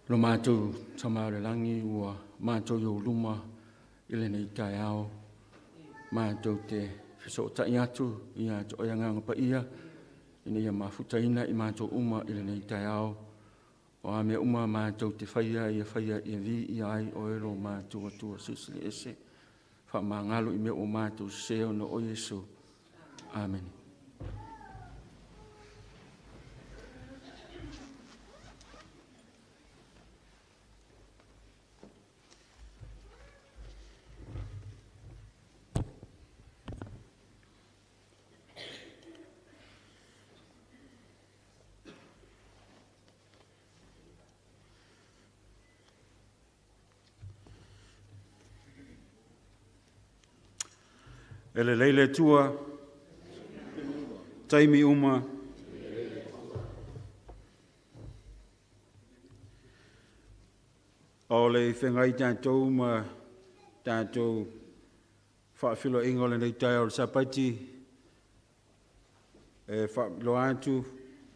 Lo mātou tamare langi ua mātou yo luma ile nei tai ao. Mātou te whesotai atu i a to oianganga pa ia. Ina ia mawhutaina i mātou uma ile nei tai ao. O a mea uma mātou te whaia i vi i ai o ero mātou atua sisili ese. Wha mangalo i mea o mātou seo no o Yesu. Amen. Ele leile tua, taimi uma, o le whengai tātou ma tātou whaafilo ingo le nei tai o le sapati, whaafilo atu,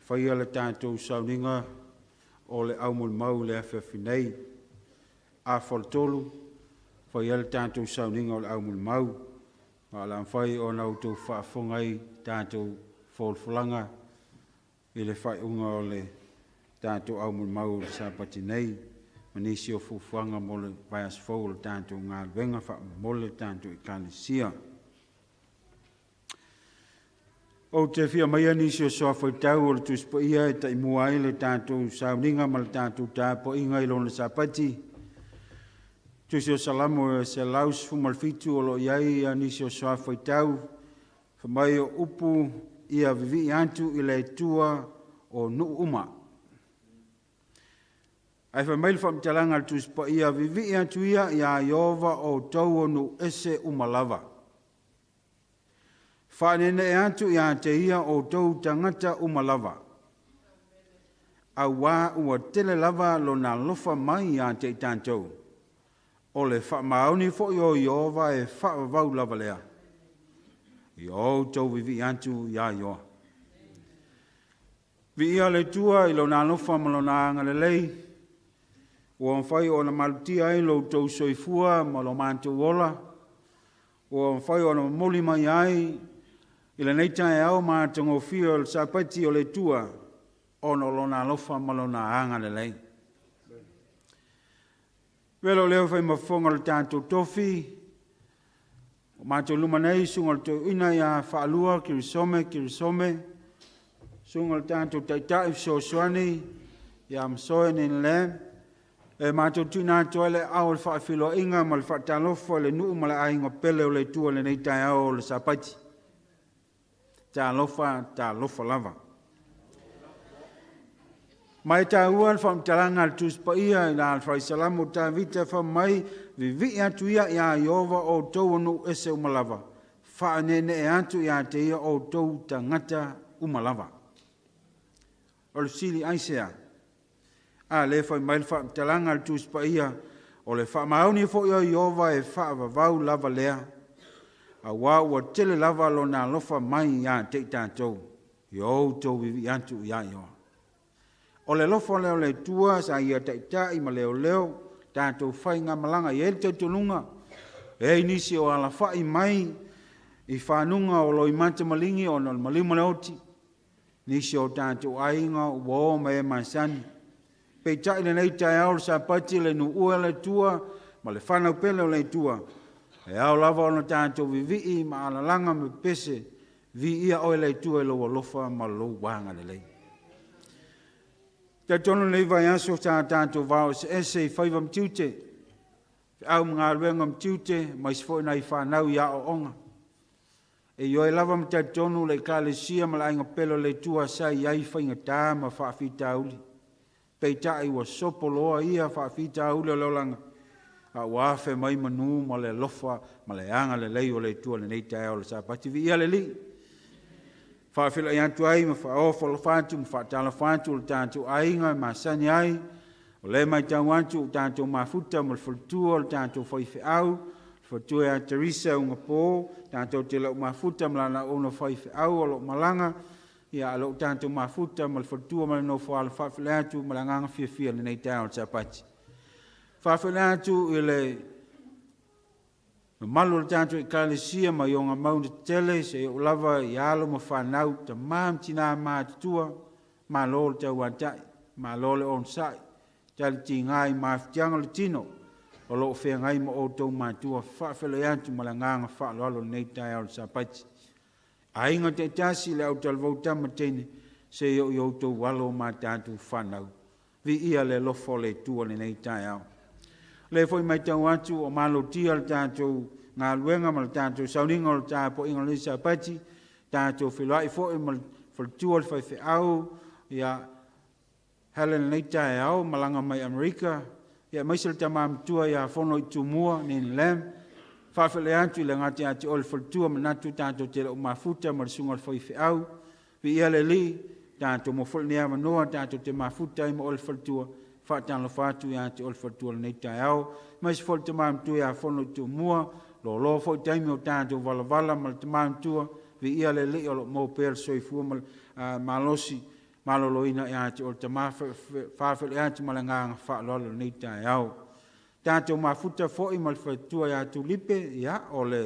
whaia le tātou Sauniga o le au mau le awhawhinei, a whaltolu, whaia le tātou Sauniga o le au mau, Alam fai o nau tō whaafongai tātou wholwhulanga i le whai unga o le tātou au mau le sapati nei. Manisi o fufuanga mo le vaias fau le tātou ngā wenga wha mole tātou i kānesia. O te whia mai anisi o soa whai tau o le tuspo ia e tai mua ai le tātou Sauniga ma le tātou tāpo inga i lona sapati. Tusi o salamo e se laus fumalfitu o lo iai anisi o soa whai tau, whamai o upu ia vivi antu i le tua o nu uma. Ai whamai whamtalanga le tuspa ia vivi antu ia iova o tau o nu ese umalava. Whanene e antu ia te ia o tau tangata umalava. A wā ua tele lava lo na lofa mai ia te tātou. O le whamaoni fo i o Iova e whaavau lava lea. I o tau vivi antu ia ioa. Vi ia le tua i lo nā lofa ma lo nā anga le lei. Ua mwhai o na malutia ai lo tau soifua ma lo mātou ola. Ua mwhai o na moli mai ai i le neitai au mātango fio le sapati o le tua o na lo nā lofa ma lo nā anga le lei. Velo leo fai mafonga le tātou tofi. O mātou luma nei, sunga le tau ina ia whaalua, Kirisome. Sunga le tātou taitai fsosuani, ia msoe ni le. E mātou tūna toele au le whaafilo inga, ma le whaatalofo, le nuu ma le ainga pele o le tua le neitai au le sapati. Tā lofa lava. Mai tā ua le whamtalanga le tuspa ia i nā le whaisalamu tā vita whamai vivi atu ia ia Iova o tau anu ese umalava. Whaanene e atu ia te ia o tau tangata umalava. O le sili aisea. A le whai mai le whamtalanga le tuspa ia o le whamauni fo ia Iova e whaavavau lava lea. A wā ua tele lava lo nā lofa mai ia te tātou. I o tau vivi atu ia Iova. O le lofo leo le tua sa ia taitai ma leo tātou whai ngā malanga i ele te tununga. E nisi o ala whai mai i whanunga o loi mata malingi o nal malima leoti. Nisi o tātou ainga o wō mai masani. Pei tai le nei tai au sa pati le nu ua le tua ma le whanau pele o le tua. E au lava o na tātou vivi ma ala langa me pese vi ia o le tua e lo lofa ma lo wanga le lei. Te tono nei vai aso tā tātou vau se ese i whaiva mtiute. Au mga ruenga mtiute, mai sifo nei whanau ia o onga. E yo e lava mta tono le kālesia ma la inga pelo le tua sa iai whainga tā ma whaafita uli. Pei tai wa sopo loa ia whaafita uli o leolanga. A wafe mai manu ma le lofa ma le anga le lei o le tua le nei tai o le sapati vi ia le li. Whaafila i antu ai, ma whaofa lo whantu, ma whaatala whantu, o tātou ainga, ma sani ai, o le mai tau antu, o tātou mafuta, ma le whaltua, o tātou whaife au, whaltua e a Teresa unga pō, tātou te lau mafuta, ma lana ona whaife au, o lo malanga, ia alo tātou mafuta ma le whatua ma le no whaala whawhile atu ma le nganga whiawhia le nei tāo te apati. Whawhile atu i le malu le tātou i kālesia ma ionga maunde tele se o lava i alo ma whanau ta maam tina maa tutua ma lo le tau atai ma lo le onsai tali ti ngai ma whitianga le tino o lo whea ngai ma o tau mātua whawhile atu ma le nganga whaalo nei tāo te apati. Ainga te tasi le au talvauta matene se yo tau walo ma tātou whanau. Vi ia le lofo le tua le nei tai au. Le foi mai tau atu o malo tia le tātou ngā luenga ma le tātou Sauniga o le tāpo inga le sa pati, tātou whilai foi ma le whaltua le whaiwhi au, ia Helen nei tai au, malanga mai Amerika, ia maisa le tamamtua ia whono i tumua ni lem, whawhile atu le ngati ati o le whaltua manatu tātou te o mafuta ma le sunga le whaiwhi au, vi ia le li, tātou mo whul nea manoa, tātou te mafuta i ma o le whaltua, whaatang lo whātu ia ati o le whaltua le nei tai au, maisa whul tamamtua ia whono i tumua, lo fo taimi o tātou vala ma le tamamtua, vi ia le li o lo mo pēr soifua ma malosi, maloloina ia ati o le whawhile ati ma le nganga whaalolo le nei tai au. Tātou mafuta fo'i ma le whaitua ia tulipe, ia o le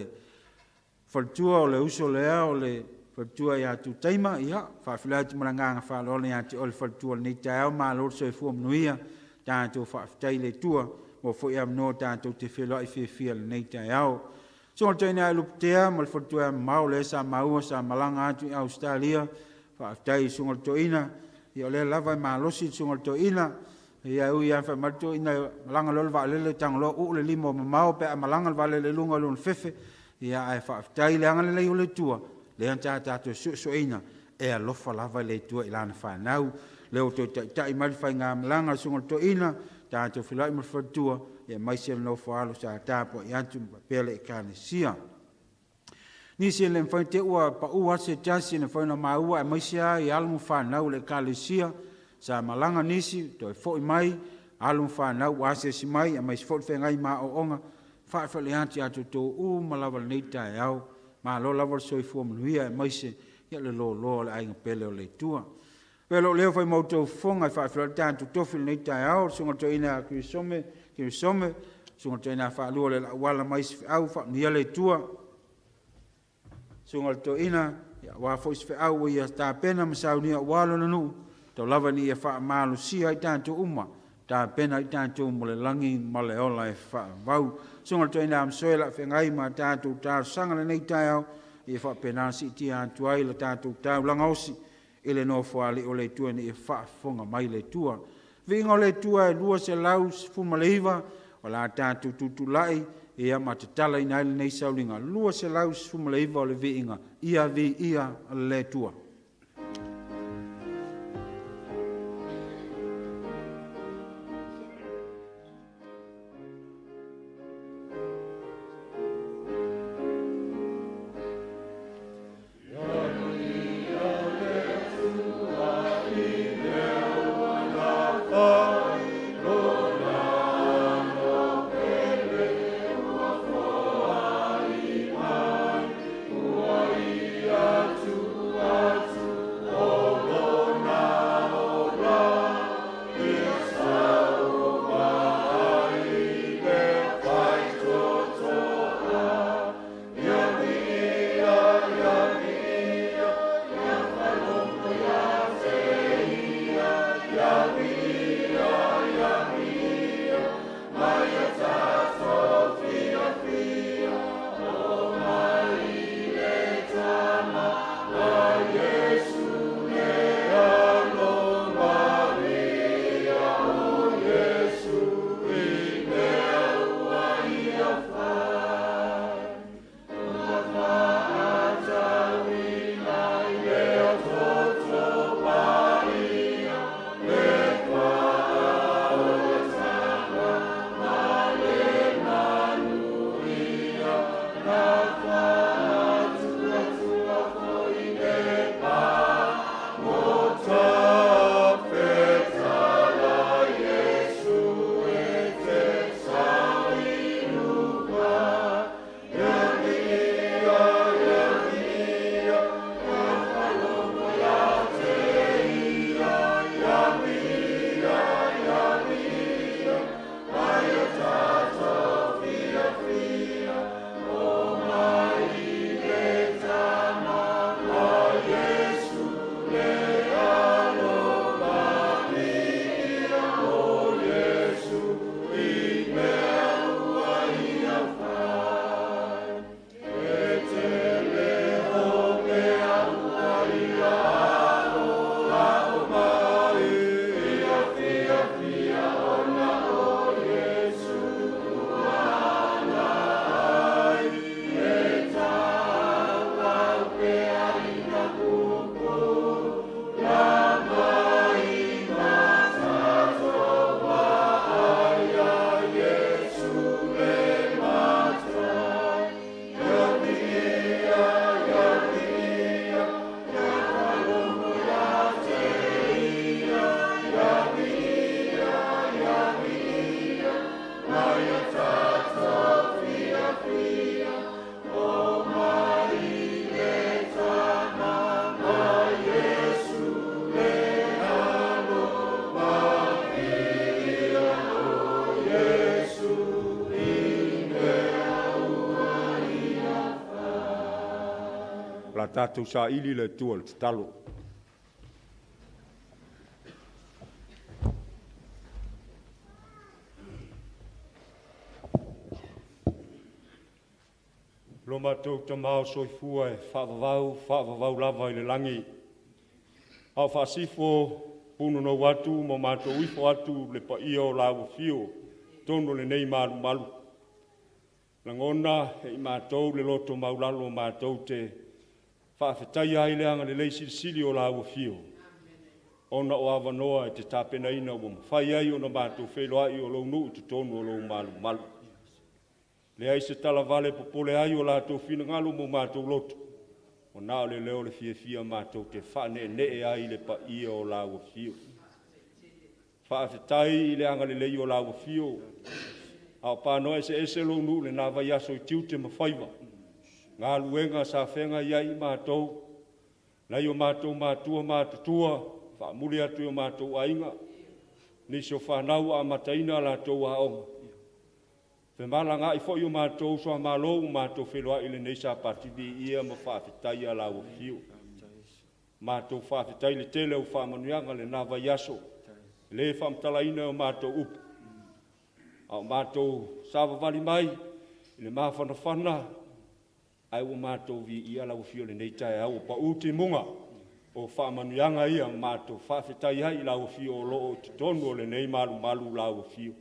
whaitua o le uso lea o le whaitua ia tu taima, ia whawhile ati ma le nganga whaalolo ia ati o le whaitua le nei tai au, malolo soifua mnuia, tātou whawhitai le tua, o foi am no tanto te felo I fia le nei tai au. So te ina luputea ma le whatua mau le sa maua sa malanga atu I Australia, whaatai sungal to ina, I o le lava I malosi sungal to ina, ia ui a whamato ina malanga lolo wa lele tanglo u le limo ma mau pe a malanga wa lele lunga lun fefe, ia ai whaatai le angale le ule tua, le anta tato so ina, e a lofa lava le tua ilana whanau, leo to tai malifai ngā malanga sungal to ina, tātou whilai ma whatua, ia maise no whaalo sa tāpo I atu pele I kānesia. Nisi le mwhai te ua pa ua se tasi na whaina maua e maise a I alamu whanau le kānesia, sa malanga nisi, toi fo I mai, alamu whanau wase si mai, a maise fo whengai ma o onga, whaafale ati atu tō malawa nei tai au, ma lo lawa soifua manuia e maise, ia le lo le ainga pele o le tua. Pero leo fai mautou fonga fa fa tanto tofil nei tai au sunga to ina Kirisome sunga to ina fa lu le wala mais au fa ni le tua sunga to ina ya wa fo se au ia sta pena masauni wala no to lava ni fa malu si ai tanto uma ta pena ai tanto mo le langi ma le ola fa vau sunga to ina am soela fe ngai ma tanto ta sanga nei tai au ia fa pena si ti antu ai le tanto ta langosi ele no foali o le tua ni e whaafonga mai le tua. Vinga o le tua e lua se lau fumaleiva o la tātu tutulai e a matatala ina ele nei saulinga. Lua se lau fumaleiva o le vinga ia vi ia le tua. To Nā tātou sa ili le tua le talo. Lo mātou ta mao soifua e whaavavau lava i le langi. Au whaasifo punu no watu mo mātou wifo atu le pa ia o lau fio, tono le nei malu malu. Langona e i mātou le loto maulalo mātou te whaafetai ai leanga le leisi sili o lau fio. Ona o awanoa e te tāpena ina o mwhai ai o na mātou wheloai o lou nuu te tono o lou malu malu. Le ai se tala vale popole ai o lātou whina ngalo mo mātou loto. O nā le leo le fia mātou te whane ne ai le pa ia o lau fio. Whaafetai i le anga le lei o lau fio. Ao pānoa ese lo nu le nā vai aso i tiu te mawhaiwa. Ngā luenga sa whenga iai mātou. Nei o mātou mātua. Whaamuri atu o mātou ainga. Nisi o whanau a mataina lātou a onga. Whemala ngā i fo i o mātou soa mālou o mātou whelua i le neisa pativi ia ma whaafetai a lau fio. Mātou whaafetai le tele o whaamanuanga le nā vai aso. Le whamtalaina o mātou upu. Au mātou sāwawali mai, i le māwhanawhana, ai o mātou vi ia lau fio le neitai au pa uti munga o whaamanuanga ia mātou whaafetai hai lau fio o loo te tonu o le nei malu lau fio.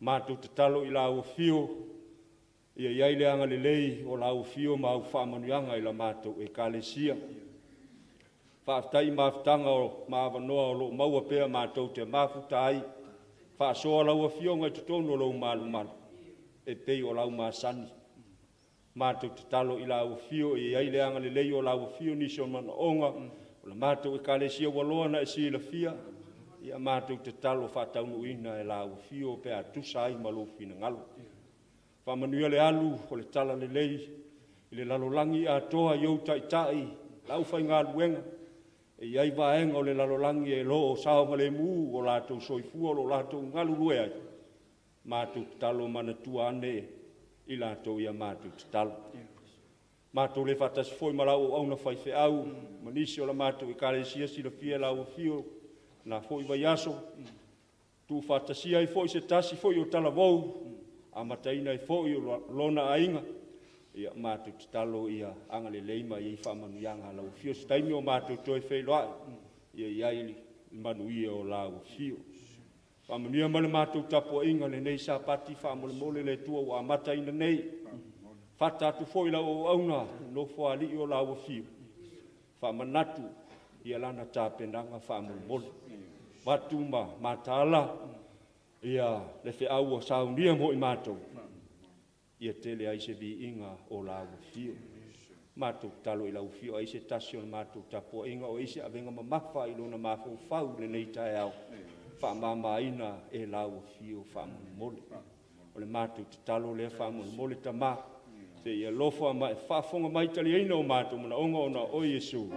Mātou te talo i lau fio, ia iai leanga le lei o lau fio ma au whaamanuanga i la mātou e kālesia. Whaafetai mawhitanga o māwanoa o loo maua pēr mātou te mafuta ai, whaasoa lau a fio ngai tutono lau malu, e pei o lau māsani. Mātou te talo i lau fio, e iai leanga le lei o lau fio nisi o mana onga, o la mātou e kālesia waloa na e si la fia, ia mātou te talo whātaunu ina e lau fio pe atusa ai malo fina ngalo. Whamanuia le alu o le tala le lei, i le lalolangi a toa iau tai, lau whai ngā luenga, e iai vaenga o le lalolangi e lo o saonga le mū o lātou soifua o lātou ngalu lue ai. Mātou te talo mana tua ane i lātou ia mātou te talo. Mātou le whatasi foi malau au na whaife au, manisi o la mātou i kāresia si la fia lau fio, na foi vai aso, tu whatasia i foi se tasi foi o tala vau, a mataina i foi o lona ainga, ia mātou te talo ia angale leima i whamanuianga lau fio, se taimi o mātou toi whailoa, ia iai manu ia o lau fio. Whamanuia mana mātou tapo inga le nei sa pati whamole mole le tua o a mataina nei, whatatu foi lau o auna, no whaali o lau fio. Whamanatu, ia lana tāpenanga whamole mole. Watuma, matala, ia le whiau o Sauniga mo i mātou. Ia tele ai se vi inga o lau fio. Mātou talo i lau fio, ai se tasio na mātou tapo inga o ise avenga mamafa i lona mafau fau le nei tae au. Whamama ina e lau fio whamole mole. O le mātou te talo le whamole mole ta mā. Se ia lofa mai, whafonga mai tali eina o mātou mana onga o na o Yesu.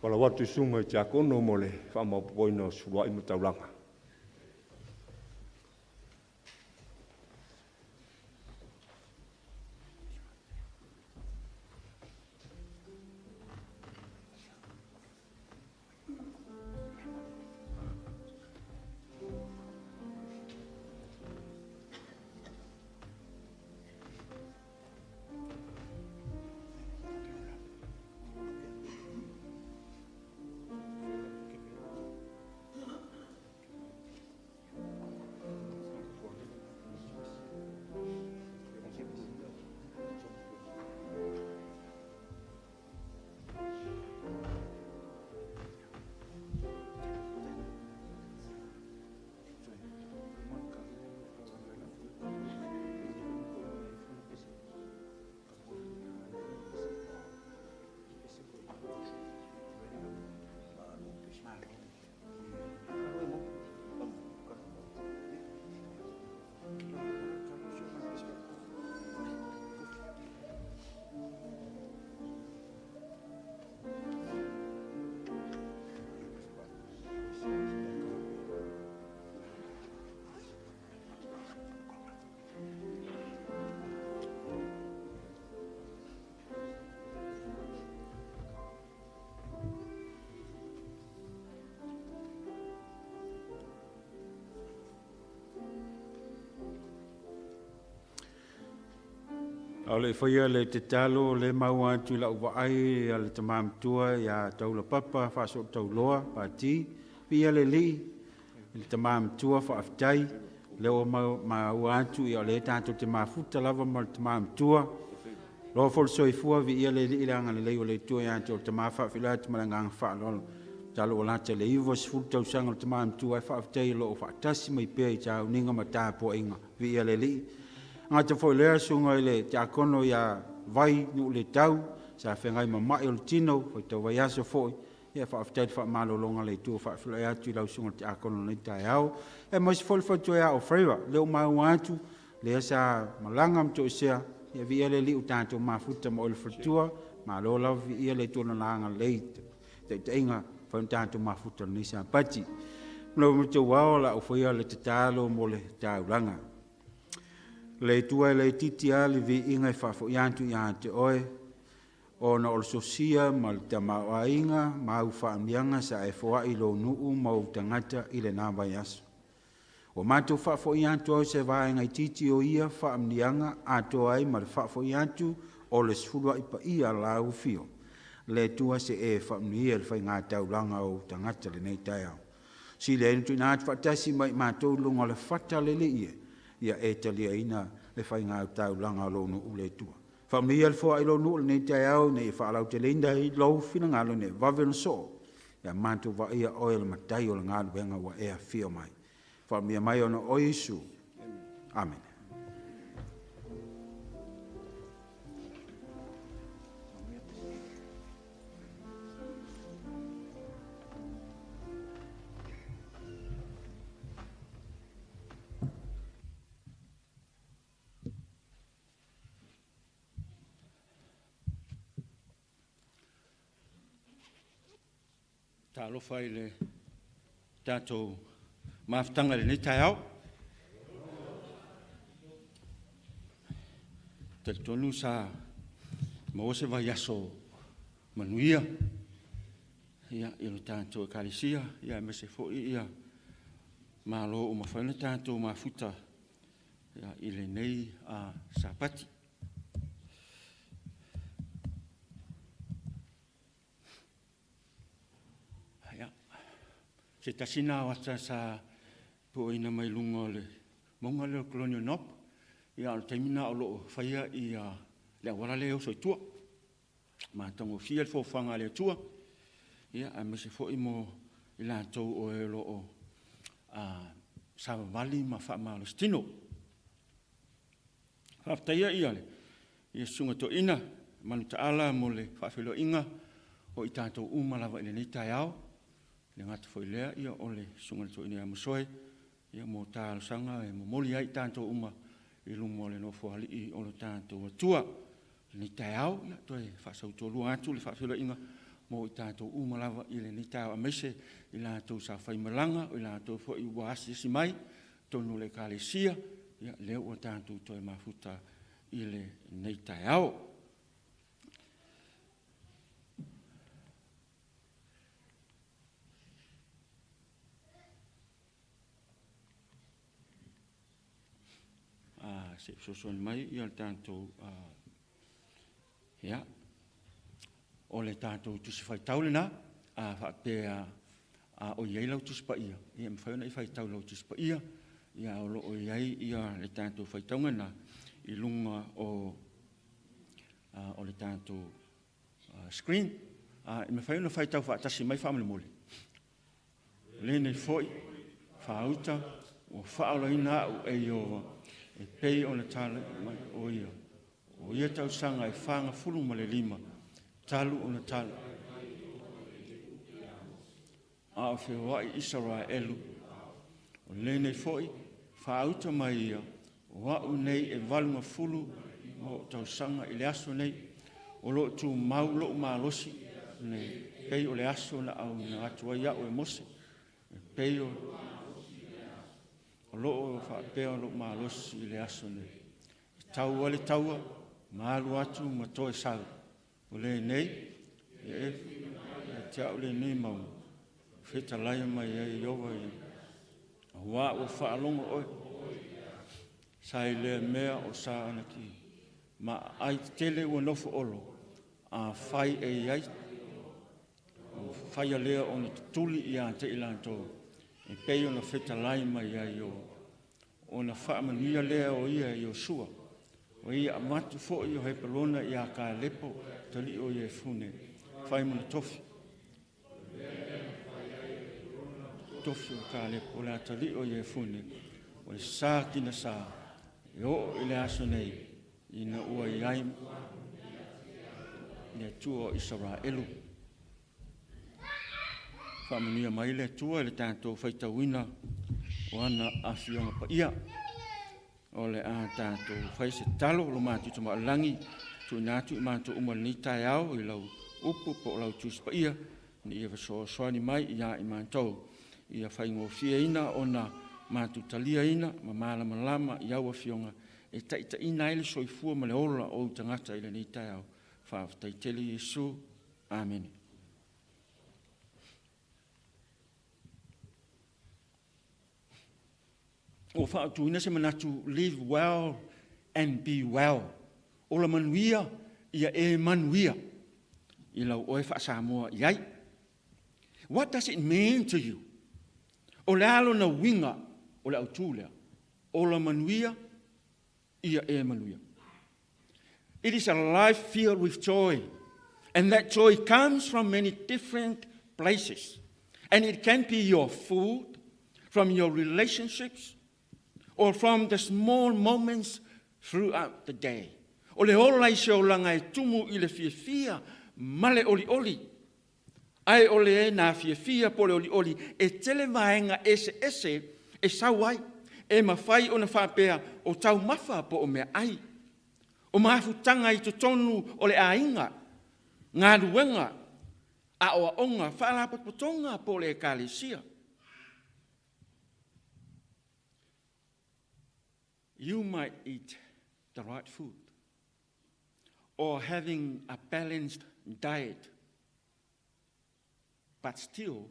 Wala watu sunga i te akono mo le whamapoina o surua i mataulanga. O le whaia le te talo, le maua atu la uwa ai, a le tamam tua, ia taula papa, whaso tau loa, pati, pia le li, le tamam tua, whaaftai, le o maua atu, ia le tātou te mafuta lava ma le tamam tua, lo fol soifua vi ia le li ilanga le leo le tua, ia tau te mawha whila, te marangang wha lolo, talo o lata le iwa, sifu tau sanga le tamam tua, whaaftai, lo o whaatasi mai pia i tau ninga ma tāpua inga, vi ia le li, ngā te whoi lea sunga i le te akono ia vai nu le tau, sa whengai ma mai o le tino, whai tau vai aso whoi, ia whaaftaid wha malo longa le tua, whaafila e atu i lau sunga te akono nei tai au. E maisi whoi whaitu e au whaiwa, leo mau atu, lea sa malanga mto isea, ia vi ele li utanto mafuta ma o le whatua, ma lo lau vi ele tona langa lei, te inga whai utanto mafuta nisa pati. Mlau mto wao la u whaia le te talo mo le tau langa. Le tua le titi ali vi inga fafo yantu ya te oe o na o sosia mal te mau inga mau whaamianga sa e foa i lo nuu mau tangata i le nāwai aso. O mātou fafo yantu o se vai ngai titi o ia whaamianga ato ai mal fafo yantu o le sfulua ipa ia la ufio. Le tua se e whaamia le whai ngā taulanga o tangata le nei tai au. Si le entu nāt whatasi mai mātou lunga le whata le ie. Ia e talia ina le whai ngā tau langa lo no ule tua. Whamia le fua i lo no nei tai au, nei whaalau te leinda i lo whina ngalo ne wawen so. Ia mantu wa ia oil matai o le ngalo wenga wa ea fio mai. Whamia mai ona o Isu. Amen. Talo fai le tātou maftanga le nei tai au. Te tonu sa mawose vai aso manuia. Ia ilo tātou e kalisia, ia mese foi ia malo o mawhaina tātou mafuta ia ile nei a sapati. Se tasina wata sa po ina mai lunga le monga le kolonio nop ia al taimina o loo whaia i le awara leo soitua ma tango fia le fofanga le tua ia a mese fo imo i la tau o e loo sa vali ma wha ma stino haftaia ia le ia sunga to ina manu taala mo le whawhilo inga o i tātou umalawa ina nei tai au le ngata foi lea ia ole sunga to ina mosoe ia mo tālo sanga e mo moli ai tātou uma i lumo le no foali i o tātou atua ni tai au ia toi whasau tō lua atu le whawhilo inga mo i tātou umalawa i le ni tai au a mese i la tau sa whaimalanga o i la tau fo i waasi si mai tonu le kālesia ia leo o tātou toi mafuta i le ni tai au. Se soson mai ia tātou ia o le tātou tusi whaitau lena a whapea o iei lau tusi pa ia ia mwhaiona i whaitau lau tusi pa ia ia o lo o iei ia le tātou whaitau ngana i lunga o le tātou screen i mwhaiona whaitau whaatasi mai whaamale mole le nei foi whaauta o whaalaina o eio e pei o na tala mai o ia. O ia tau sanga e whanga fulu ma le lima. Talu o na tala. A o whewai Isara elu. O lene foi, whaauta mai ia. O wau nei e valunga fulu mo tau sanga i le aso nei. O lo tu mau lo malosi. Nei pei o le aso na au na atua ia o e mose. Pei o o loo whaapea lo malosi i le aso nei. Tau ale taua, maalu atu ma toe sau. O le nei, e te au le nei mau. Whita laia mai e iowa i. A wā o whaalonga oi. Sa i le mea o sa anaki. ma ai tele ua nofo olo, a whai e iai, whai a lea o na tutuli i a te ilantou, e pei o na wheta lai mai ai o na whaamanuia lea o ia i o sua, o ia amatu fo i o he pelona i a ka lepo, tali o ia e fune, whai mana tofi. Tofi o ka lepo, o le atali o ia e fune, o le sā kina sā, e o i le aso nei, i na ua i ai, le tua o Israelu. Whaamanuia mai le tua le tātou whaitawina o ana a whionga pa ia. O le a tātou whai se talo lo mātu tama alangi tu nātu i mātu umalini tai au i lau upu po lau tūs pa ia ni ia vaso soani mai i a i mātou. Ia whai ngō fia ina o na mātu talia ina ma mālama lama i au a whionga e taita ina ele soifua ma le ola o tangata i le ni tai au. Whaafatai tele Jesu. Amen. O whaatuina se manatu live well and be well. O la manuia ia e manuia. I lau oe whaasamoa iai. What does it mean to you? O le alo na winga o le autulea. O la manuia ia e manuia. It is a life filled with joy. And that joy comes from many different places. And it can be your food, from your relationships, or from the small moments throughout the day. O le ola I se o langa e tumu I le fia male oli oli. Ai o le e na fia po le oli oli e tele vaenga ese e sawai e mawhai o na whapea o tau mafa po o mea ai. O mahafutanga I tonu o le ainga, ngā ruenga, a oa onga, whaalapotonga po le ekalesia. You might eat the right food or having a balanced diet, but still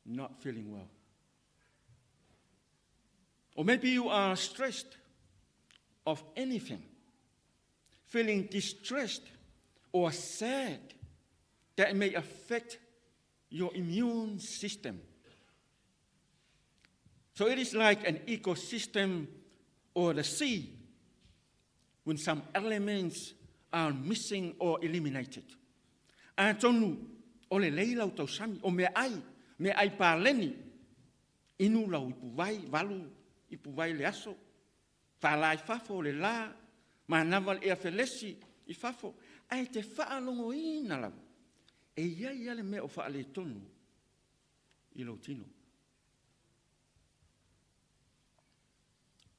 not feeling well. Or maybe you are stressed of anything, feeling distressed or sad that may affect your immune system. So it is like an ecosystem or the sea when some elements are missing or eliminated. A tonu o le leilau tau sami, o me ai pāleni, inu lau ipu vai, valu ipu vai le aso, whalai fafo le la, manaval e afelesi I fafo, ai te whaalongo ina lau, e iai ale me o whaale tonu I lau tino.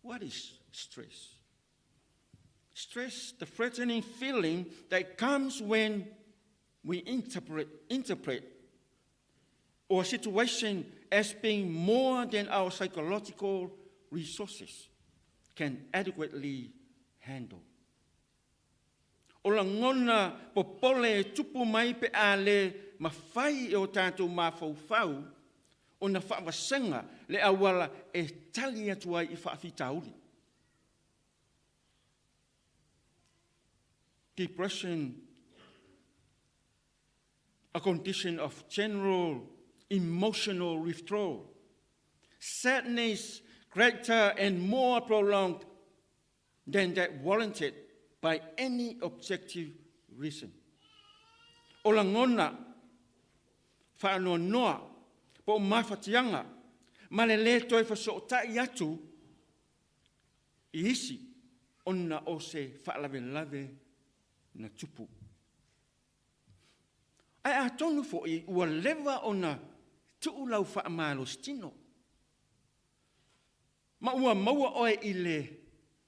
What is stress? Stress, the threatening feeling that comes when we interpret our situation as being more than our psychological resources can adequately handle. O la ngona popole tupu mai pe ale mawhai o tātou mawhauwhau o na whaawasenga le awala e tali atu ai I whaafitauri. Depression, a condition of general emotional withdrawal. Sadness greater and more prolonged than that warranted by any objective reason. O la ngona whaanoa noa po mawhatianga ma le le toi whasotai atu I isi ona o se whaalave na tupu. Ai a tonu fo I ua lewa ona tuulau whaamalo stino. Ma ua maua oe I le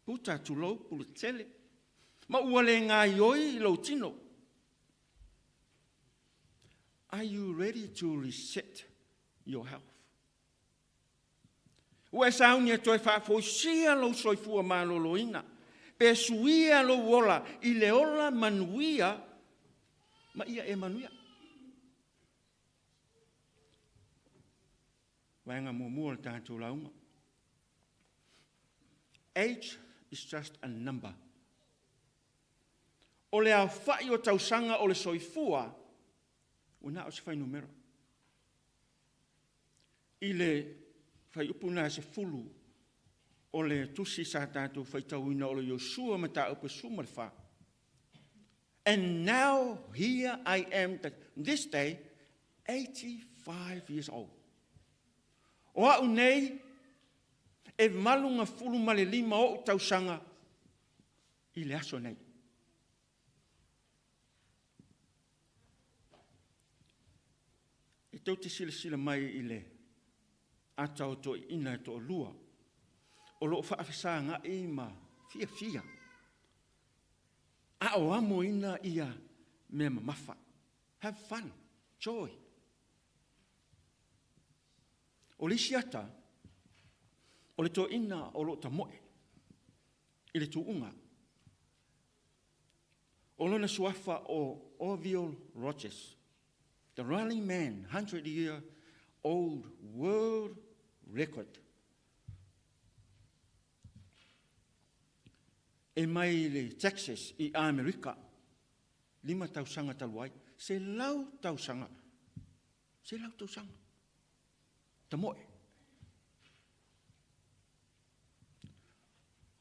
puta tulau pulu tele. Ma ua le ngā ioi I lau tino. Are you ready to reset your health? Ua saunia toi whaafoisia lau soifua maloloina. Pe suia lo wola I le ola manuia ma ia e manuia. Waenga mua le tātou launga. Age is just a number. o le au whai o tausanga o le soifua, o na o se whai numero. I le whai upuna se fulu o le tusi sa tātou whai tauina o le Yosua ma tā upe suma le wha. And now here I am, this day, 85 years old. O au nei, e malunga fulu ma le 5 o tausanga i le aso nei. E tau te sila mai i le atau to ina to lua. O lo whaafisa nga e ma fia. A o amo ina ia me mamafa. Have fun. Joy. O le siata, o le to ina o lo ta moe. I le tuunga. O lona suafa o Orville Rogers. The running man, 100-year-old world record. E mai le Texas i Amerika, 5 tausanga taluai, se lau tausanga. Ta moe.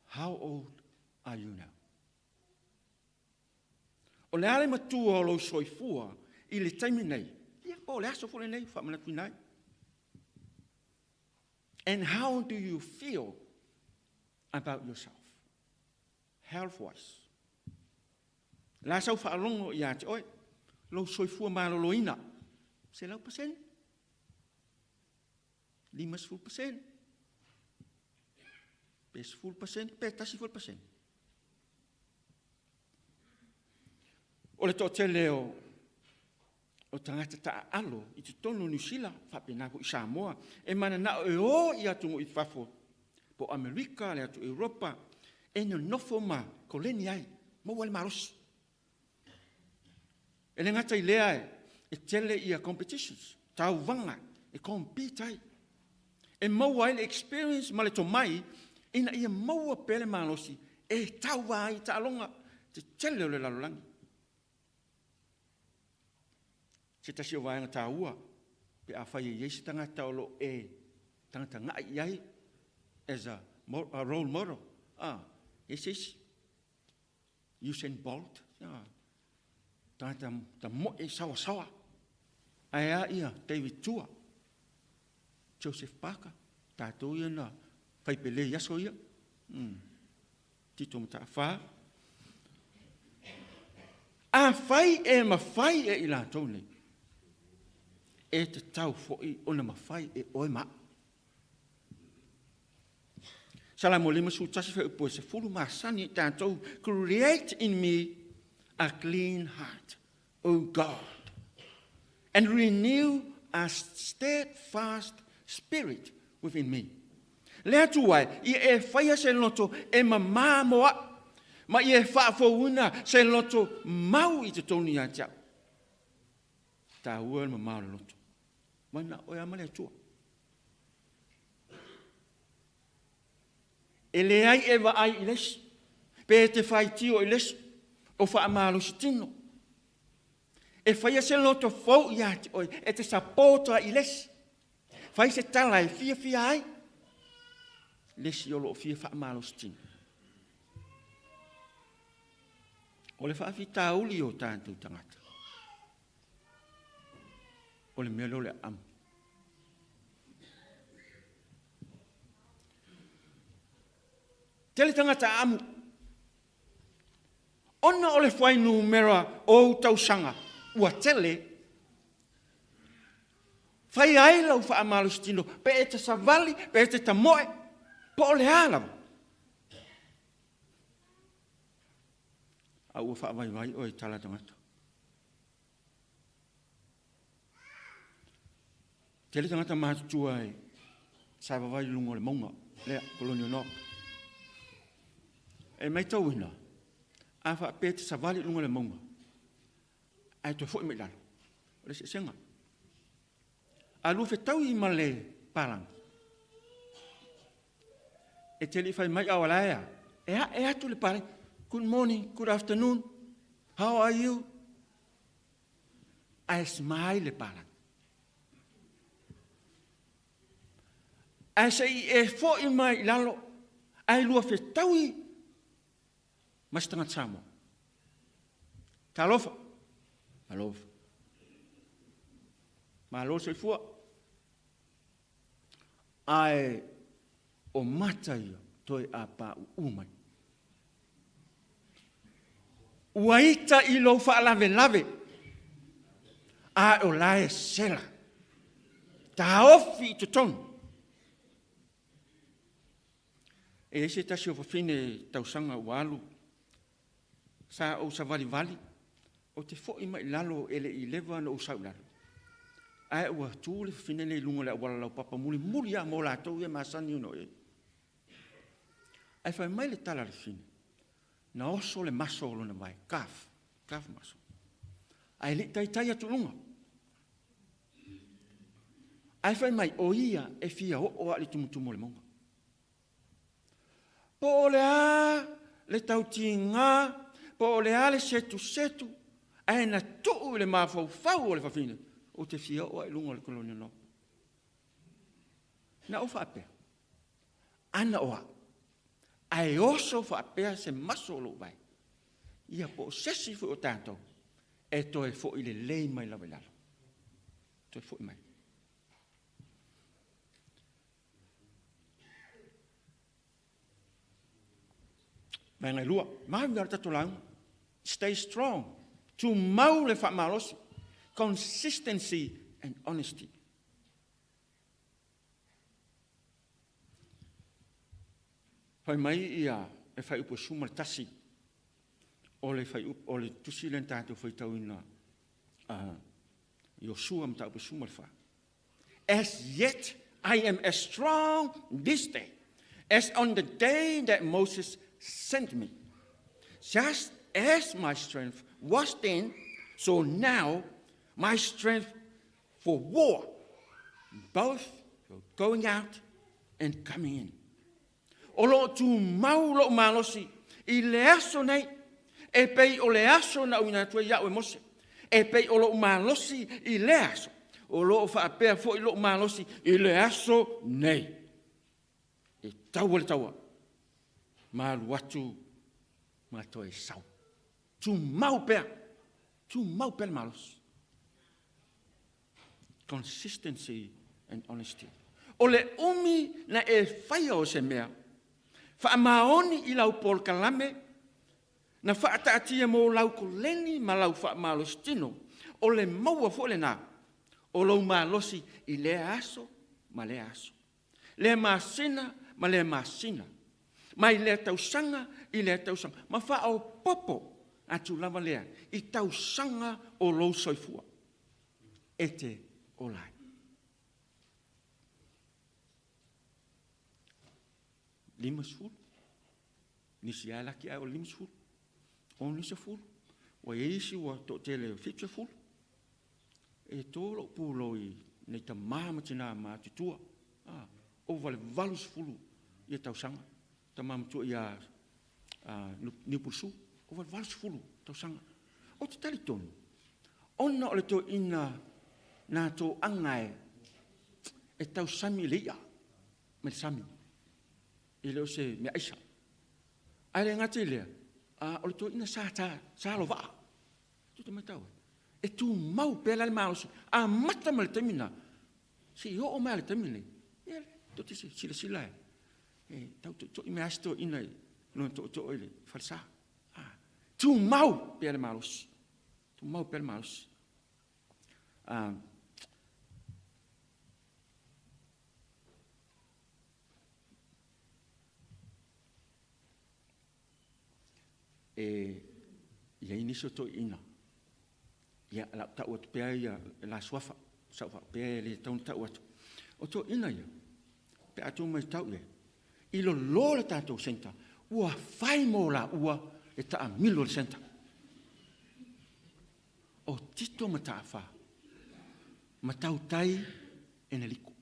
How old are you now? O le ale matua o lo soifua, i le taimi nei. Ia, o le aso fule nei, whamanatui nei. And how do you feel about yourself? Health-wise. La sau whaalongo i ate, oi, lo soifua maloloina. Se lau percent? 5%. Pes 10%, petasi 10%. O le tōtele o tangata ta alo i te tonu New Zealand, whapenako i Samoa, e mana na o i atu i whafo po Amerika, le atu Europa, e no nofo ma koleni ai, maua le marosi. E le ngata i lea e tele i a competitions, tau vanga, e compete ai. E maua le experience ma le tomai, ina ia maua pele marosi, e tau vai ta alonga, te tele o le lalolangi. Se tasi o vaenga tā ua, pe a whai e yeisi tangata o lo e tangata ngai iai as a role model. Yes. Usain Bolt. Tangata ta moe sawa. Aia ia, David Tua. Joseph Parker. Tātou ia na whaipele yaso ia. Tito mata wha. A whai e ma whai e ila tōne. E te tau fo'i o na mawhai e oe ma. Salamo lima su tasi whai upo e se fulu masani e tātou, create in me a clean heart, O God, and renew a steadfast spirit within me. Lea tuai, i e whaia se loto e mamā moa, ma i e whaafouina se loto mau i te tonu ia tiau. Tā ua le mamā le loto. Mana o amale tua. E le ai e wa ai iles. Pe te whai tio iles. O wha amalo si tino. E whaia se loto fau i ati oi. E te sapota iles. Whai se tala e fia ai. Lesi o lo fia wha amalo si tino. O le wha fi tauli o tātou tangata. O le melo le amu. Tele tangata amu. Ona o le whai numera o tausanga. Ua tele. Whai aila u wha amalu stino. Pe e te savali, pe e te tamoe. Po o le alawa. A ua wha vai o e tala tangata. Tele tangata mātua e sa vai lungo le maunga, lea kolonio no. E mai tau ina, a wha pete sa vali lungo le maunga. Ai to fo me lalo. Le se senga. A lu fe tau I male parang. E tele fai mai awalaia. E atu le parang. Good morning, good afternoon. How are you? I smile le pala. I say, e fo I mai lalo, ai lua fe taui, mas tanga tsamo. Talofa. Alofa. Ma lo se fua. Ai o matai toi a pa umai. Uaita I lo fa lave lave. A o lae sela. Ta ofi to tonu. E ese tasi o whawhine tausanga walu. Sa o sa vali vali. O te fo I mai lalo ele I lewa na o sau lalo. Ai ua tūle whawhine le lunga le wala lau papa muli muli a mo la tau e masani uno e. Ai whai mai le tala le whine. Na oso le maso lo na mai. Kaf maso. Ai le tai atu lunga. Ai whai mai o ia e fia o a le tumutumo le monga. Po le a le tautinga, po le a le setu, ai na tuu le mafau o le whawhine, o te fia o ai lunga le kolonia no. Na o whaapea, ana oa, ai oso whaapea se maso lo vai, ia po sesi fu o tātou, e toi fo I le lei mai lawe lalo. Toi fo I mai. Mai ngai lua, mai ngara tato lau. Stay strong. Tu mau le whaamalosi. Consistency and honesty. Whai mai ia e whai upo sumar tasi. O le tusi len tātou whai tau ina. Yosua mta upo sumar wha. As yet I am as strong this day as on the day that Moses sent me. Just as my strength was then, so now my strength for war, both going out and coming in. O lo tu mau lo malosi, I le aso nei, e pei o le aso na uina tua ia o mose, e pei o lo malosi I le aso, o lo whaapea fo I lo malosi I le aso nei. E taua le taua. Malu watu matoe sau. Tu mau pea malos. Consistency and honesty. O le umi na e whaia o se mea. Wha maoni I lau pol kalame. Na wha ataatia mo lau koleni ma lau wha malos tino. O le maua fo le nā. O lau malosi I le aso ma le aso. Le masina ma le masina. Mai le tausanga I le tausanga. Ma wha au popo atu lava lea I tausanga o lou soifua. E te olai. Limas fulu. Nisi ala ki ai o limas fulu. O nisa fulu. Wa eisi wa to tele fitsa fulu. E tolo pulo I nei ta mama tina ma tutua. O vale valus fulu I tausanga. Tamam tu ia ni pulsu o valus fulu tausanga o te tali tonu ona o le to ina na to angai e tausami leia me sami ile o se me aisa ale ngati le o le to ina sa lo va tu te metau e tu mau pela le mau a mata mal termina si o mal termina to te sila tau to I me asto ina no to ele falsa tu mau per malos ia iniso to ina ia la tau at pe ia la swafa sa pe le tau tau o to ina ia pe atu mai tau ia I lo le tātou senta, ua whai mō la ua e taa milo le senta. O tito mata wha, matau tai e ne liku.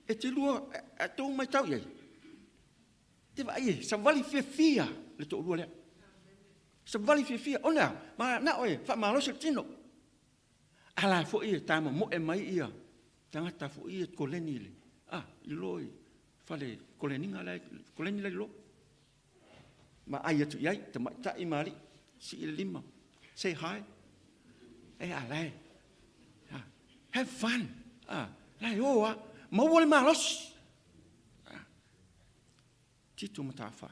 E te lua, a tau mai tau iei. Te vai e, sa wali fia le tō lua lea. Sa vali fia, ona, ma na oe, fa malo se tino. Ala fo ia tama mo e mai ia. Tangata fo ia koleni le. Iloi, fale koleni ngala, koleni le lo. Ma ai tu yai, ta imali, si lima. Say hi. Alai. Have fun. Lai oa, ma wole malos. Tito matafa.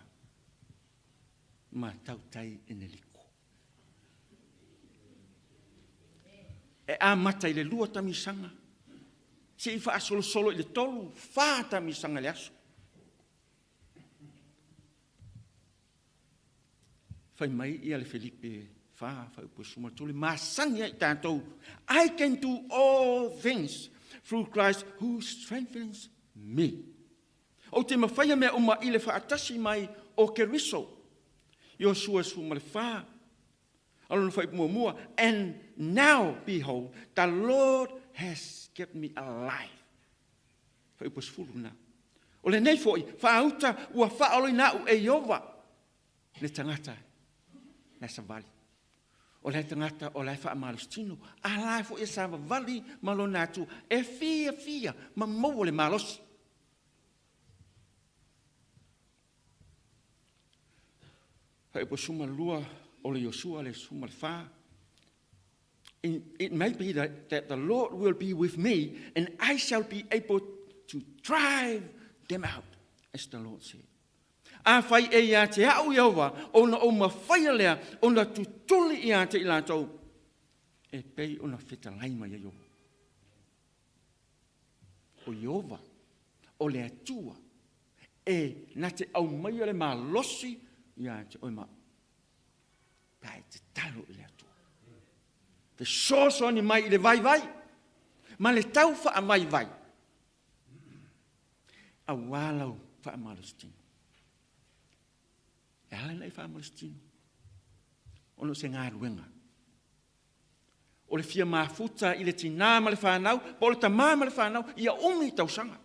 Ma tau tai eneliko. Mata i le lua tamisanga. Se i faa solo i le tolu, faa tamisanga le aso. Fai mai ia le Felipe, faa upo suma tole, masangia i tātou. I can do all things through Christ who strengthens me. O te mawhaia mea uma i le faa atasi mai o Kirisome. Yosua suma le faa. And now, behold, the Lord has kept me alive. Fai upos fulu na. O le nei foi, whaauta ua whaoloi na u e Iova. Le tangata, na sa vali. O le tangata o le wha malostino. Alai fo e sa vali malo natu. E fia, ma mau le malos. Fai upos suma lua. Ole Yosua le suma le fa. It may be that the Lord will be with me, and I shall be able to drive them out, as the Lord said. Fai e ia te au Iova, ona o mawhaia lea, ona tutuli ia te ilatou. E pei ona wheta laima ia Iova. O Iova, o le atua, e na te au mai le malosi ia te oima. Pai te talo i le atua. Te soso ni mai i le vai, ma le tau wha mai vai. A walau wha malostino. E hala nei wha malostino. Ono se ngā ruenga. O le fia mafuta i le tina ma le whanau, pa o le tamā ma le whanau, ia umi tau sanga.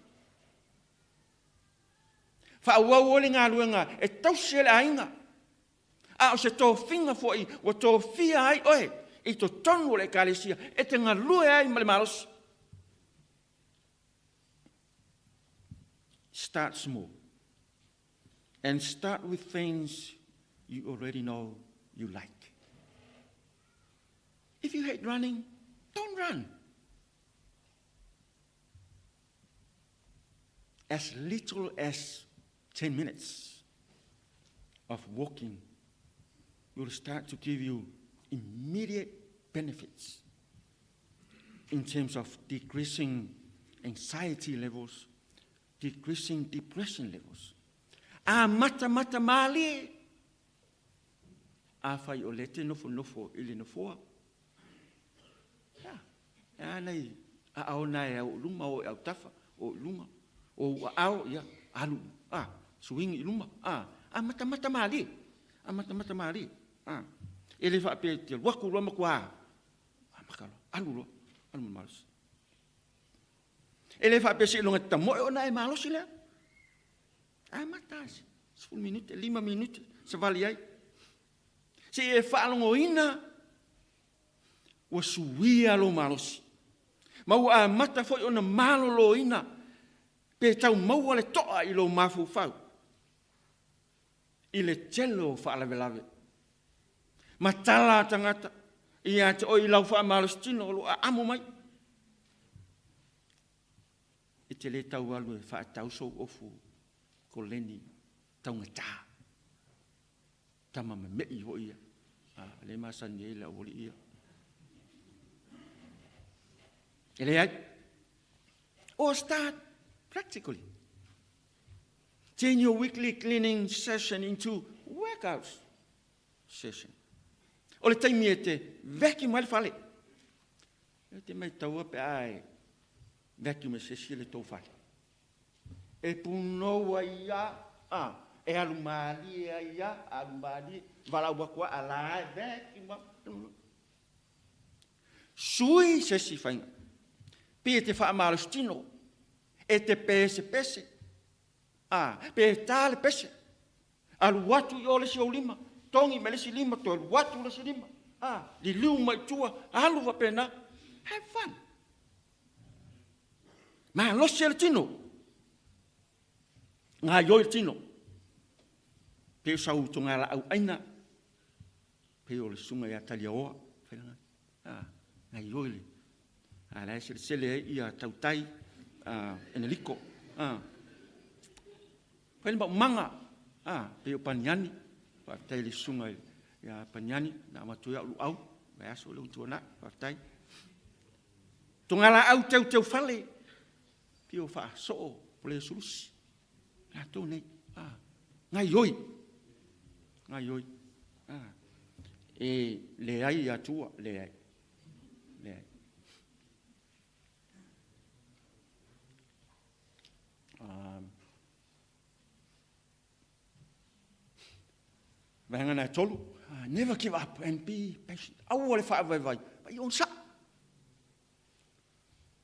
Wha awau o le ngā ruenga, e tau se le ainga. O se tō whinga fōi, o tō whia ai oe, i tō tonu o le kālesia, e te ngā lue ai ma le maros. Start small. And start with things you already know you like. If you hate running, don't run. As little as 10 minutes of walking will start to give you immediate benefits in terms of decreasing anxiety levels, decreasing depression levels. Mata mali. Fai o lete nofo ili nofoa. Nei, au nai au luma o au tafa, o luma, o au, alu, swing i luma, mata mali. Mata mali. Ele fa pe te waku loma kwa. Makalo, alu malos. Ele fa pe si longa tamo o na e malos ile. Matas. 10 minute, 5 minute, se vali ai. Se e fa longo ina. O suia lo malos. Mau mata foi ona malo lo ina. Pe tau mau le toa i lo mafu fau. Ile cello fa la velave. Matala tangata. Ia te oi lau fa malostino lo amo mai. E te le tau alu e fa tau so ofu koleni tau ngata. Tama me mei ho ia. Le masan ye la oli ia. Ele ai. Or start practically. Turn your weekly cleaning session into workout session. O le taimi e te vacuum ai le fale. E te mai taua pe ai vacuum e sesi le tau fale. E punoa ia, e alumali ia, alumali, valau wakua ala vacuum. Sui sesi fainga. Pia te wha malostino. E te pese. Pe tale pese. Alu watu i ole si o lima. tongi me le si lima to watu le si lima. Li liu mai tua alu va pena. Have fun. Ma lo se le tino. Nga yo le tino. Pe sau tunga la au aina. Pe o le sunga ya talia oa. Nga yo le. La se le ia tautai ene liko. Pe le manga. Pe o panyani. Pa tai le sunga ya panyani na matuia lu au. Vai aso le utuana pa tai. Tungala au teu fale. Pio fa so pole sulusi. La to nei. Ngai yoi. Ngai yoi. E le ai ya tua le ai. Le ai. Vangana tolu. Never give up and be patient. Au le fa vai vai. Vai on sa.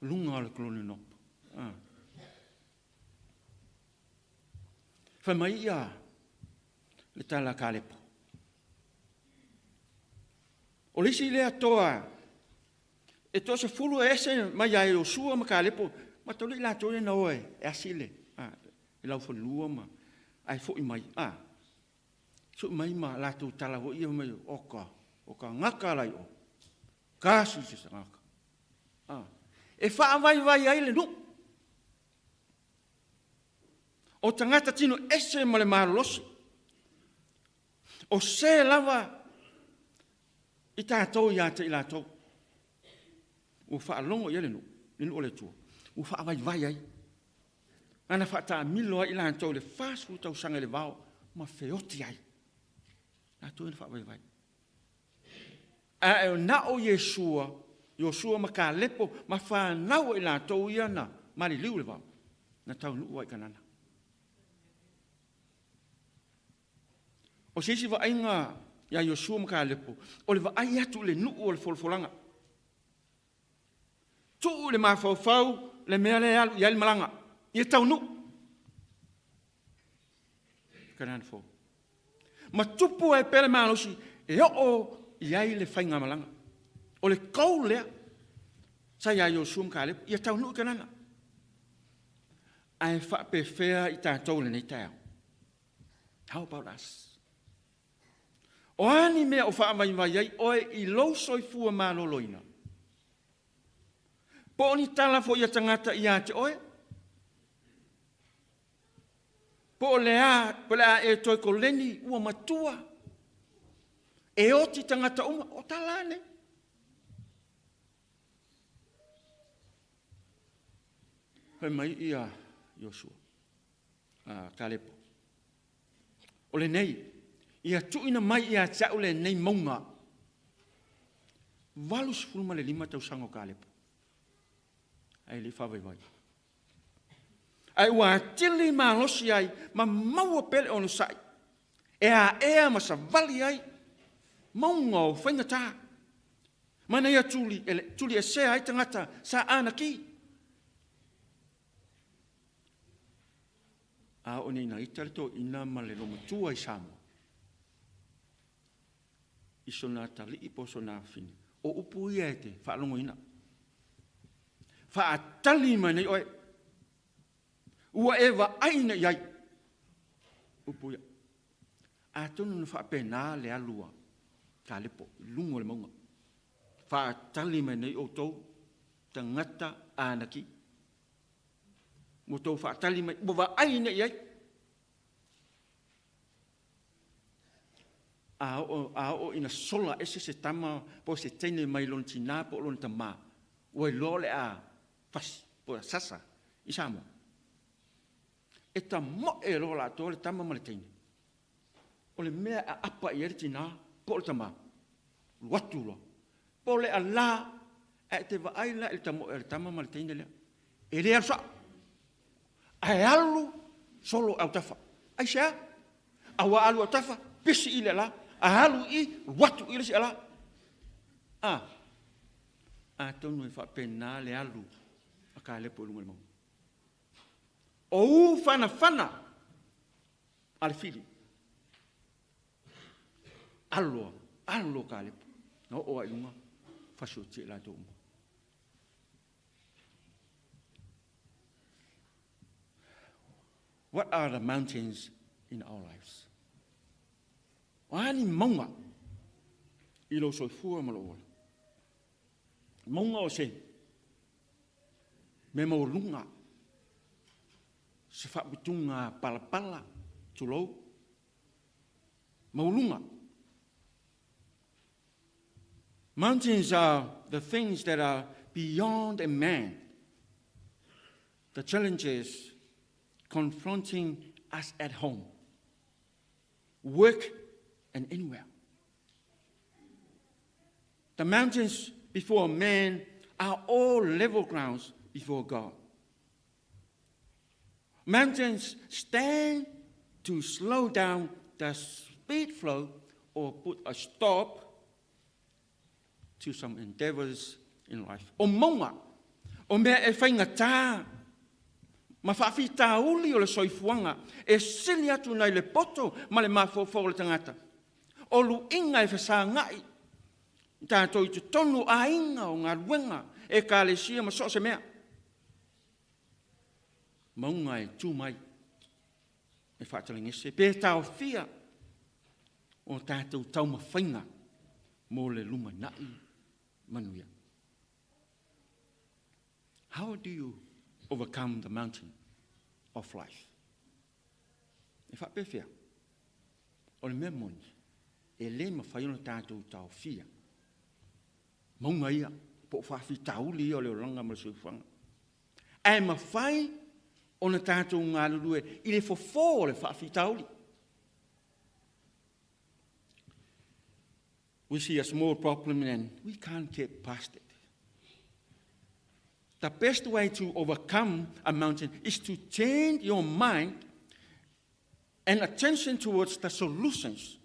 Lunga le klone no. Fa mai ia le tala kalepo. O lisi le atoa. E to se fulu ese mai ai o sua ma kalepo. Ma to le la to na oe e asile. E lau fo lua ma. Ai fo i mai. So mai ma la to tala ho ia mai oka ngaka lai o. Kasi se ngaka. E wha vai ai le no. O tangata tino ese ma le marolosi. O se lava i tātou ia te i lātou. O wha alongo ia le no. Le no le tua. O wha vai ai. Ana wha tā milo ai i lātou le whāsu tau sanga le vao. Ma feoti ai. Lātou ina wha vai. E na o Yosua maka lepo ma whanau i lātou iana mari liu le vau. Na tau nuu ai kanana. O sisi wa ainga ya Yosua maka lepo. O le wa ai atu le nuu o le folfolanga. Tu le mawhau le mea le alu i ali malanga. I tau nuu. Kanana fo. Ma tupu e pele malosi e o i ai le whainga malanga. O le kou lea, sa ia Yosua mkalep, ia tau nuu kanana. Ai wha pe whea i tātou le nei tau. How about us? O ani mea o wha vai ai, oe i lousoi fua maloloina. Po ni tala fo ia tangata i ate oe. Po lea e toi ko leni ua matua. E oti tangata uma, o talane. Mai ia Yosua. Kalepo. O le nei, ia tuina mai ia tau le nei maunga. Valus fulma le 5 tau sango Kalepo. Ai le whawai vai. Ai ua tili ma losi ai, ma maua pele onu sai. E a ea ma sa vali ai, maunga o whainga tā. Mana ia tuli e sea ai tangata sa ana ki. A o nei na itarito ina ma le lomo tua i Samoa. I sona tali i poso na fini. O upu ia e te whaalongo ina. Whaatali mai nei oe. Ua ewa aina iai. Upu ia. A tonu na whaapena le alua. Kalepo, lungo le maunga. Whaatali mai nei o tau. Tangata anaki. Mo tau whaatali mai, wa aina iai. A o ina sola ese se tama po se tene mai lon tina po lon tama. Oi lole a fas po sasa i Samoa. E ta mo e lola to le tama ma le tene. O le mea a apa i ere tina po le tama. Watu lo. Po le ala e te wa aila e le tama ma le tene lea. E le alsa. Ai alu solo au tafa. Ai sea. Awa alu au tafa. Pisi ile la. Ahalu i watu ile si ala. Tonu e whapena le alu. A ka lepo lunga le mau. O fana ale fili. alo ka lepo. No o ai lunga, fasu te la tō. What are the mountains in our lives? Wani maunga, ilo soi fua malaola. Maunga o se, me maulunga, se whapitunga palapala, tulou. Maulunga. Mountains are the things that are beyond a man. The challenges confronting us at home, work, and anywhere. The mountains before man are all level grounds before God. Mountains stand to slow down the speed flow or put a stop to some endeavors in life. O maunga, o mea e whainga tā, ma whaafi tā uli o le soifuanga, e sili atu nei le poto ma le mawhawhau le tangata. O lu inga e whasa ngai, tātou i te tonu a inga o ngā ruenga, e ka le sia ma so se mea. Maunga e tū mai, e whaatalingi se, pē tāo fia, o tātou tau ma whainga, mō le luma nai manuia. How do you overcome the mountain of life? E whapewhia, o le mea moni, e le ma whaiona tātou tau fia. Maunga ia, po whawhi tauli o leo ranga ma suifuanga. E ma whai o na tātou ngā lulue, i le fofo o le whawhi tauli. We see a small problem and we can't get past it. The best way to overcome a mountain is to change your mind and attention towards the solutions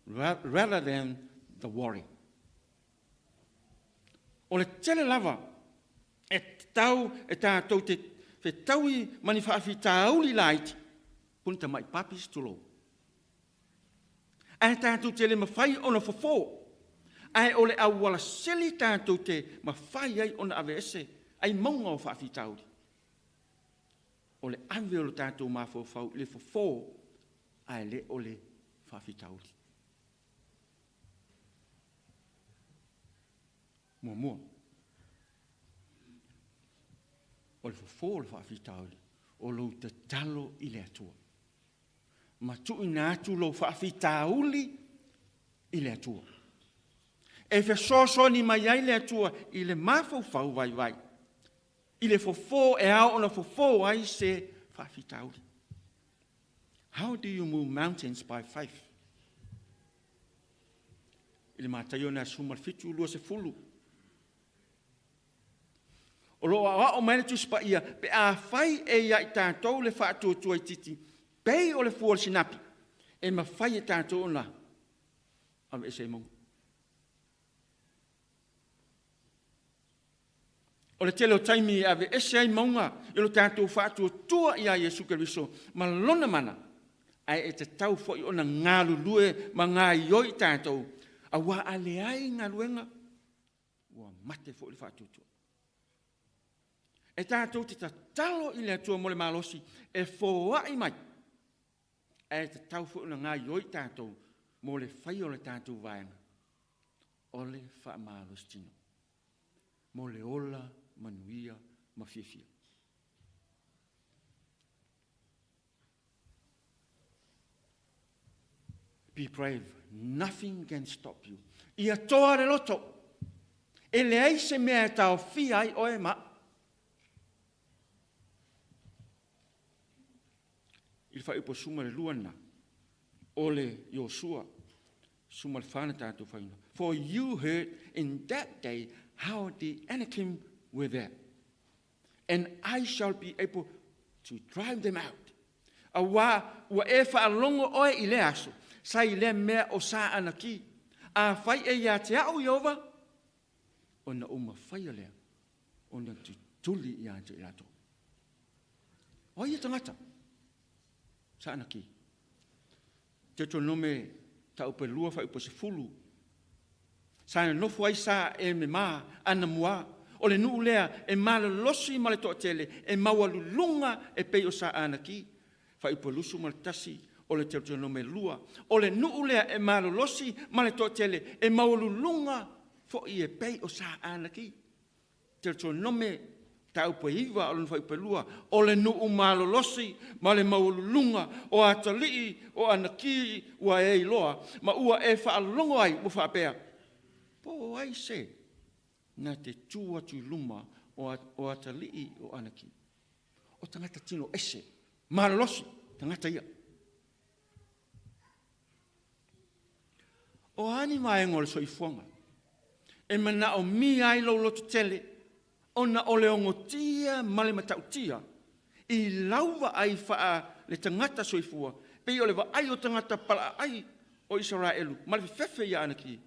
rather than the worry. O le tele lava, e tātou te taui mani whaafi tāuli laiti, punta mai papis tulo. E tātou te le mawhai o na fofo, ai o le awala seli tātou te mawhai ai o na avese, ai maunga o whaafi tauri. O le awe o le tātou mawhau le fofo, ai le o le whaafi tauri. Mua. O le fofo le whaafi tauri, o lo te talo i le atua. Ma tui nā atu lo whaafi tauli i le atua. E whesoso ni mai ai le atua i le mawhau vai. I le fofo e au ona fofo ai se whaafi tauli. How do you move mountains by faith? I le mātai o nā sumar fitu lua se fulu. O loa o mene tu spa ia, pe a whai e ia i tātou le whaatua tua i titi, pei o le fuol sinapi, e ma whai e tātou ona, ave e se mong. O le tele o taimi ave e se monga, i lo tātou whaatua tua i a Jesu Keriso, ma lona mana, ai e te tau fo i ona ngālu lue, ma ngā ioi tātou, a wā ale ai ngā luenga, wā mate fo i le whaatua tua. E tātou te talo i le atua mo le malosi, e fōa i mai. E te tau fo na ngā ioi tātou, mo le whai o le tātou vaenga. O le wha malos tino. Mo le ola, manuia, mawhiawhia. Be brave. Nothing can stop you. Ia toa le loto. E le aise mea tau whiai o e ma. I whai upo suma le luana, o le Yosua, suma le whana tātou whaina. For you heard in that day how the Anakim were there, and I shall be able to drive them out. A wā e whaalongo oe i le aso, sa i le mea o sa anaki, a whai e ia te au Iova, o na uma whai a lea, o na tuli i ante i rato. O ia tangata. Sa anaki. Deuteronome ta upe lua fa upe se fulu. Sa no foi sa e me ma ana mua. O le nuu lea e mala losi ma le toa tele e maua lulunga e pei o sa ana ki. Fa upe lusu ma le tasi o le teo no me lua. O le nuu lea e mala losi ma le toa tele e maua lulunga fo i e pei o sa ana ki. Teo no me ta upe iwa o le fa upe lua. O le nuu mala losi ma le maua lulunga o atali o ana ki ua e iloa. Ma ua e fa alongo ai ua fa apea. Po ai se, na te tua tu luma o atali o anaki. O tangata tino ese, maralosi, tangata ia. O ani mai ngol soifuanga. E mana o mi ai lo loto tele, o na o leongotia male matautia, i lauva ai faa le tangata soifua, pe o le va ai o tangata pala ai o Israelu, male fefe ia anaki.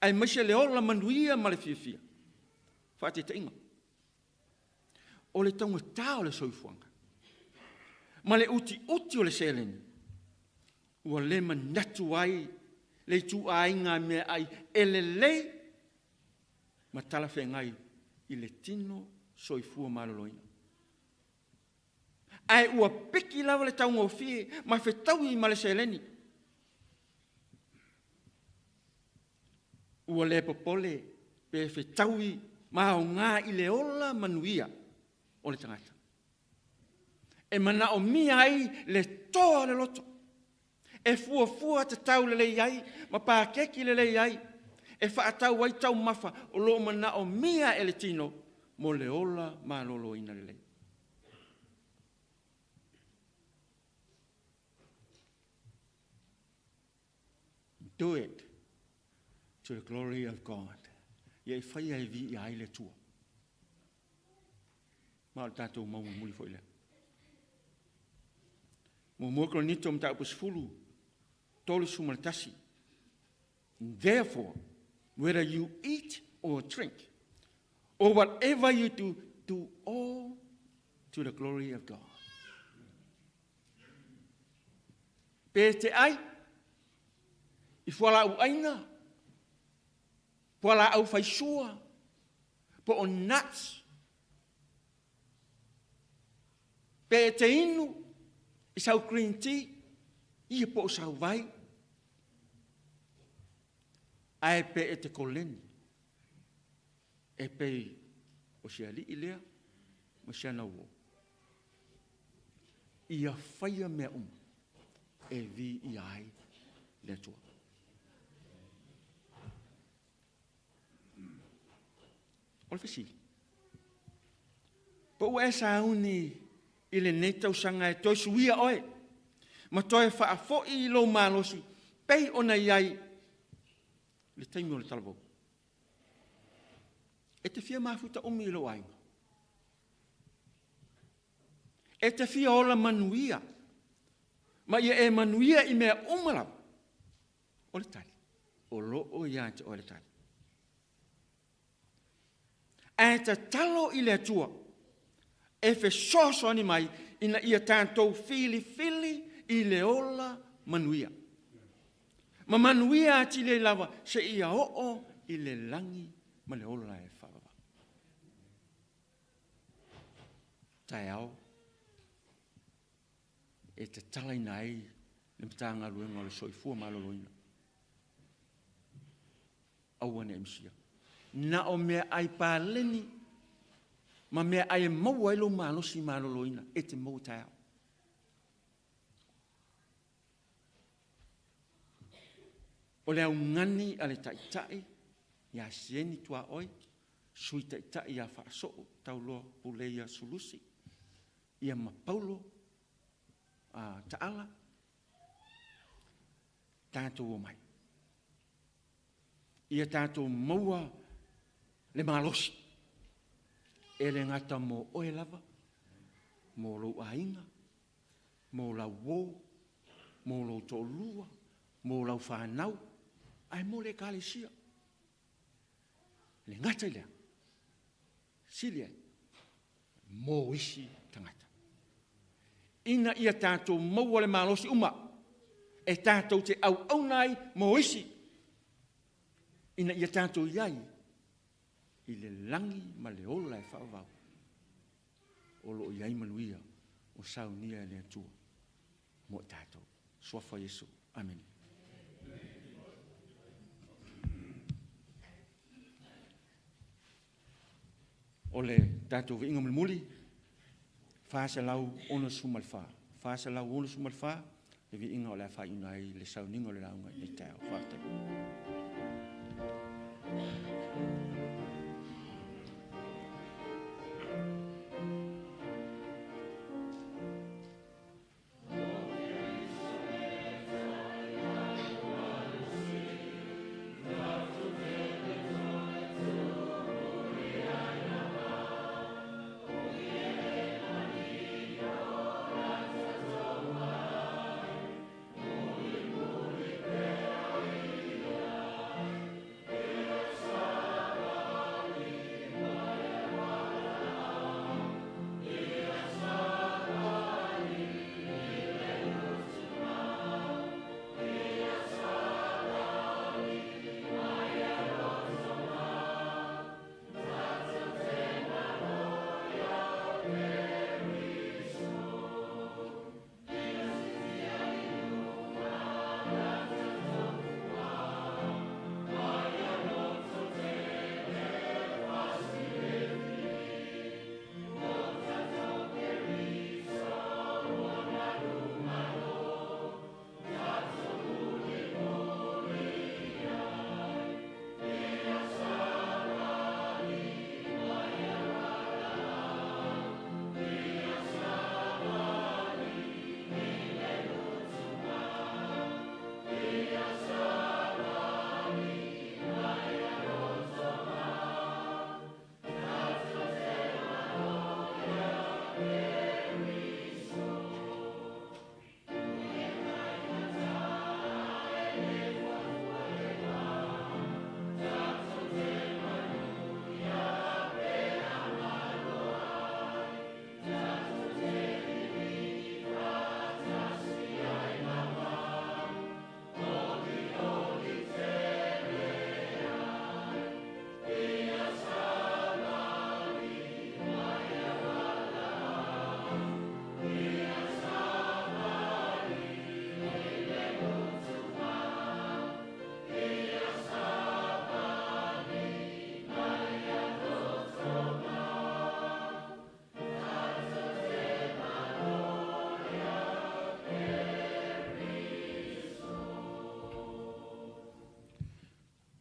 Ai maise le ola manuia ma le fiafia. Whaate te inga. O le taunga tā o le soifuanga. Ma le uti o le seleni. Ua le manatu ai, le tu ainga mea ai, ele le, ma tala whengai, i le tino soifua maloloina. Ai ua piki lawa le taunga o fie, ma whetau i ma le seleni. Ua le popole pe whetaui mao ngā i le ola manuia o le tangata. E mana o mia ai le toa le loto. E fua te tau le lei ai, ma pākeki le lei ai. E whaatau ai tau mafa o lo mana o mia e le tino mo le ola ma lolo ina le lei. Do it to the glory of God. Ia whai ai vi i aile tua. Mao tātou mau muli fo ile. Mo mokro nito mta upus fulu. Tolu sumaratasi. Therefore, whether you eat or drink, or whatever you do all to the glory of God. Pe te ai, i whala au aina, whala au whaisua, po o nuts, pe te inu, i sau green tea, i po o sau vai, ai pe e te koleni, e pe o sia li i lea, ma sia na uo. Ia whaia mea e vi i ai le tua. Ole fesili. Po ua e sa uni i le netau sanga e toi suia oe. Ma toi wha a fo i lo malosi. Pei ona iai. Le taimi o le talabo. E te fia mafuta umi i lo ainga. E te fia ola manuia. Ma ia e manuia i mea umarau. O le tali. O lo o ia te o le tali. E te talo i le atua, e fe soso ni mai, ina ia tātou fili i le ola manuia. Ma manuia ati le lava, se ia o i le langi ma le ola e whawawa. Tai au, e te talai nai, le mtanga luenga le soifua maloloina. Awane emsia. Na o mea ai pāleni, ma mea ai maua ilo malosi maloloina, e te mau tau. O lea ungani ale taitai, ia sieni tua oi, sui taitai ia whaasoo, tau loa puleia sulusi, ia mapaulo, taala, tātou o mai. Ia tātou maua, le malosi. E le ngata mo oe lava, mo lo ainga, mo la wo, mo lo tolua, mo la whanau, ai mo le kalesia. Le ngata ilea, silia, mo isi tangata. Ina ia tātou maua le malosi uma, e tātou te au nai mo isi. Ina ia tātou iai, i le langi ma le ola e whaavau. O lo iai manuia, o Sauniga e le atua. Mo tātou. Soafa Yesu. Amen. O le tātou inga muli, whaasa lau ona sumalwha. Whaasa lau ona sumalwha, le vi inga o le wha inai le Sauniga o le launga i tau whaatai.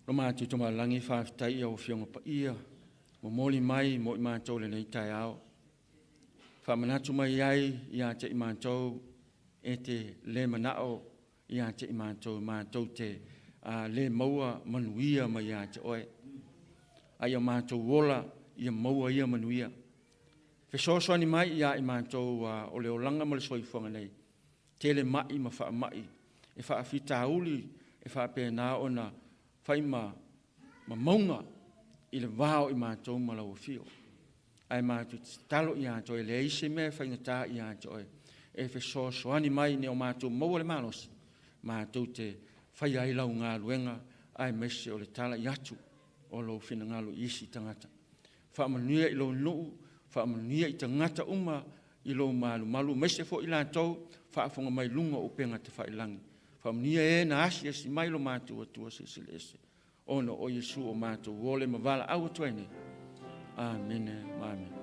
Lo mātou toma langi whaafitai au whionga pa ia, mo moli mai mo I mātou le nei tai ao. Whamanatu mai ai I a te I mātou e te le manao I a te I mātou te le maua manuia mai a te oe. Ai a mātou wola I a maua ia manuia. Whesoasoani mai I a I mātou o le olanga ma le soifuanga nei. Te le mai ma wha mai. E wha whita uli, e wha pēnā ona whai ma maunga I le wāo I mātou ma lau whio. Ai mātou talo I a toi le eise mea whaingatā I a toi. E whesoasoani mai ne o mātou maua le manos. Mātou te whai ai lau ngā luenga ai mese o le tala I atu o lau whina ngalo isi tangata. Whaamanuia I lau nuu, whaamanuia I tangata uma I lau malu mese fo I lātou, whaafonga mai lunga o penga te whailangi. Whaamanuia e na asi esi mai lo mātou atua se sile ese. Ono o Yesu o mātou wole mavala au atuene. Amen. Amen.